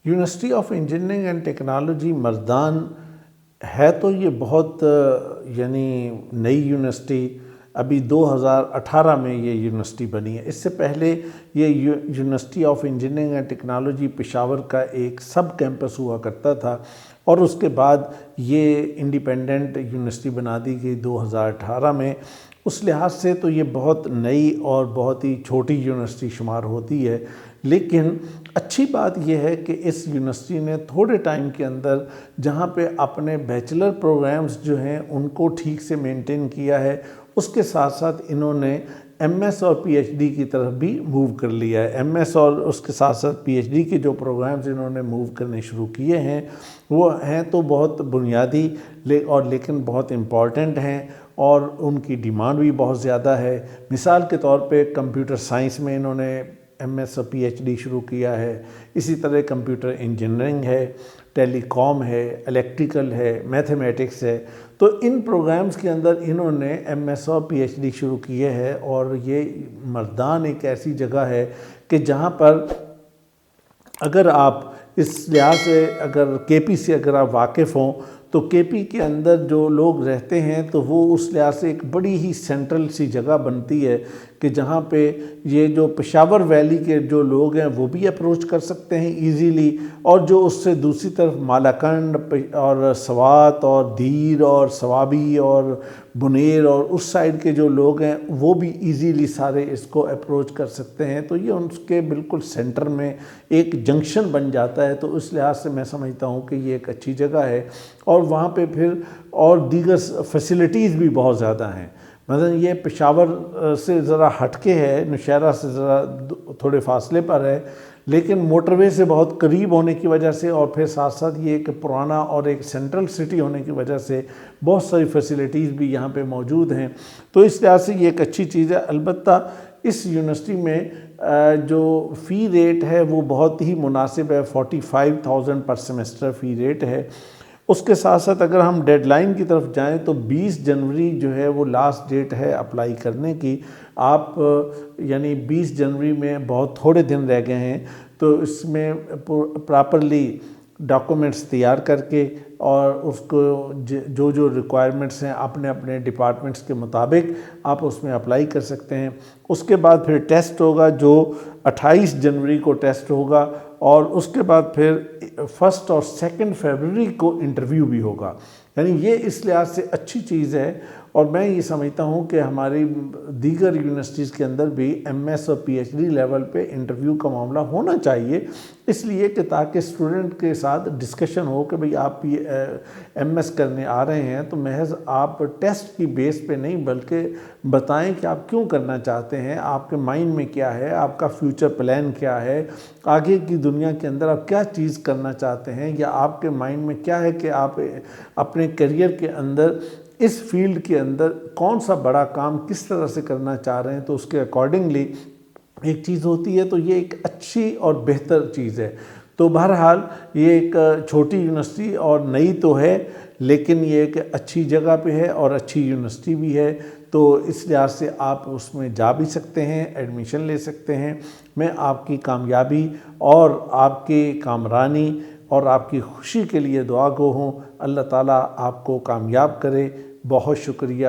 University of engineering and technology Mardan ہے تو یہ بہت یعنی نئی یونیورسٹی، ابھی 2018 میں یہ یونیورسٹی بنی ہے۔ اس سے پہلے یہ university of engineering and technology Peshawar کا ایک سب کیمپس ہوا کرتا تھا، اور اس کے بعد یہ انڈیپینڈنٹ یونیورسٹی بنا دی گئی 2018 میں۔ اس لحاظ سے تو یہ بہت نئی اور بہت ہی چھوٹی یونیورسٹی شمار ہوتی ہے، لیکن اچھی بات یہ ہے کہ اس یونیورسٹی نے تھوڑے ٹائم کے اندر جہاں پہ اپنے بیچلر پروگرامز جو ہیں ان کو ٹھیک سے مینٹین کیا ہے، اس کے ساتھ ساتھ انہوں نے ایم ایس اور پی ایچ ڈی کی طرف بھی موو کر لیا ہے۔ ایم ایس اور اس کے ساتھ ساتھ پی ایچ ڈی کے جو پروگرامز انہوں نے موو کرنے شروع کیے ہیں وہ ہیں تو بہت بنیادی اور لیکن بہت امپورٹنٹ ہیں، اور ان کی ڈیمانڈ بھی بہت زیادہ ہے۔ مثال کے طور پہ کمپیوٹر سائنس میں انہوں نے ایم ایس اور پی ایچ ڈی شروع کیا ہے، اسی طرح کمپیوٹر انجینئرنگ ہے، ٹیلی کام ہے، الیکٹریکل ہے، میتھمیٹکس ہے۔ تو ان پروگرامز کے اندر انہوں نے ایم ایس اور پی ایچ ڈی شروع کیے ہیں، اور یہ مردان ایک ایسی جگہ ہے کہ جہاں پر اگر آپ اس لحاظ سے اگر کے پی سے اگر آپ واقف ہوں تو کے پی کے اندر جو لوگ رہتے ہیں تو وہ اس لحاظ سے ایک بڑی ہی سینٹرل سی جگہ بنتی ہے کہ جہاں پہ یہ جو پشاور ویلی کے جو لوگ ہیں وہ بھی اپروچ کر سکتے ہیں ایزیلی، اور جو اس سے دوسری طرف مالاکنڈ اور سوات اور دیر اور سوابی اور بنیر اور اس سائیڈ کے جو لوگ ہیں وہ بھی ایزیلی سارے اس کو اپروچ کر سکتے ہیں۔ تو یہ ان کے بالکل سینٹر میں ایک جنکشن بن جاتا ہے، تو اس لحاظ سے میں سمجھتا ہوں کہ یہ ایک اچھی جگہ ہے، اور وہاں پہ پھر اور دیگر فیسلٹیز بھی بہت زیادہ ہیں۔ مثلا یہ پشاور سے ذرا ہٹ کے ہے، نوشہرہ سے ذرا تھوڑے فاصلے پر ہے، لیکن موٹر وے سے بہت قریب ہونے کی وجہ سے، اور پھر ساتھ ساتھ یہ ایک پرانا اور ایک سینٹرل سٹی ہونے کی وجہ سے بہت ساری فیسلٹیز بھی یہاں پہ موجود ہیں۔ تو اس لحاظ سے یہ ایک اچھی چیز ہے۔ البتہ اس یونیورسٹی میں جو فی ریٹ ہے وہ بہت ہی مناسب ہے، 45,000 پر سیمسٹر فی ریٹ ہے۔ اس کے ساتھ ساتھ اگر ہم ڈیڈ لائن کی طرف جائیں تو 20 جنوری جو ہے وہ لاسٹ ڈیٹ ہے اپلائی کرنے کی۔ آپ یعنی 20 جنوری میں بہت تھوڑے دن رہ گئے ہیں، تو اس میں پراپرلی ڈاکومنٹس تیار کر کے اور اس کو جو ریکوائرمنٹس ہیں اپنے اپنے ڈپارٹمنٹس کے مطابق آپ اس میں اپلائی کر سکتے ہیں۔ اس کے بعد پھر ٹیسٹ ہوگا جو 28 جنوری کو ٹیسٹ ہوگا، اور اس کے بعد پھر 1 اور 2 فروری کو انٹرویو بھی ہوگا۔ یعنی یہ اس لحاظ سے اچھی چیز ہے، اور میں یہ سمجھتا ہوں کہ ہماری دیگر یونیورسٹیز کے اندر بھی ایم ایس اور پی ایچ ڈی لیول پہ انٹرویو کا معاملہ ہونا چاہیے، اس لیے کہ تاکہ اسٹوڈنٹ کے ساتھ ڈسکشن ہو کہ بھئی آپ ایم ایس کرنے آ رہے ہیں تو محض آپ ٹیسٹ کی بیس پہ نہیں بلکہ بتائیں کہ آپ کیوں کرنا چاہتے ہیں، آپ کے مائنڈ میں کیا ہے، آپ کا فیوچر پلان کیا ہے، آگے کی دنیا کے اندر آپ کیا چیز کرنا چاہتے ہیں، یا آپ کے مائنڈ میں کیا ہے کہ آپ اپنے کیریئر کے اندر اس فیلڈ کے اندر کون سا بڑا کام کس طرح سے کرنا چاہ رہے ہیں، تو اس کے اکارڈنگلی ایک چیز ہوتی ہے، تو یہ ایک اچھی اور بہتر چیز ہے۔ تو بہرحال یہ ایک چھوٹی یونیورسٹی اور نئی تو ہے، لیکن یہ ایک اچھی جگہ پہ ہے اور اچھی یونیورسٹی بھی ہے، تو اس لحاظ سے آپ اس میں جا بھی سکتے ہیں، ایڈمیشن لے سکتے ہیں۔ میں آپ کی کامیابی اور آپ کی کامرانی اور آپ کی خوشی کے لیے دعا گو ہوں۔ اللہ تعالیٰ آپ کو کامیاب کرے۔ بہت شکریہ۔